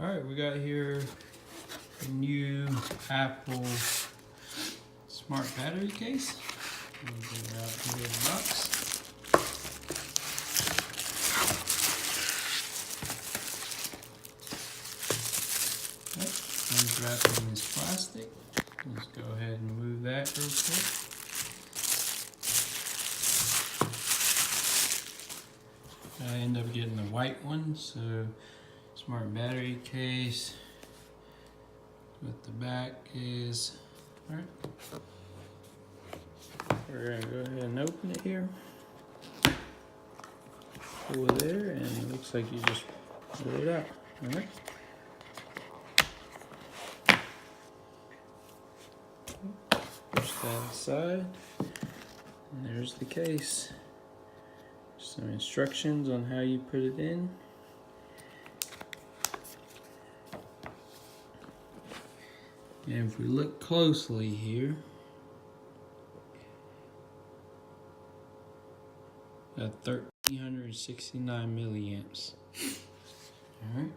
Alright, we got here a new Apple smart battery case. We'll get it out here in the box. It's wrapped in this plastic. Let's go ahead and move that real quick. I end up getting the white one, so smart battery case. What the back is. Alright. We're gonna go ahead and open it here. Pull it there, and it looks like you just pull it out. Alright. Push that aside. And there's the case. Some instructions on how you put it in. And if we look closely here, got 1369 milliamps. Alright.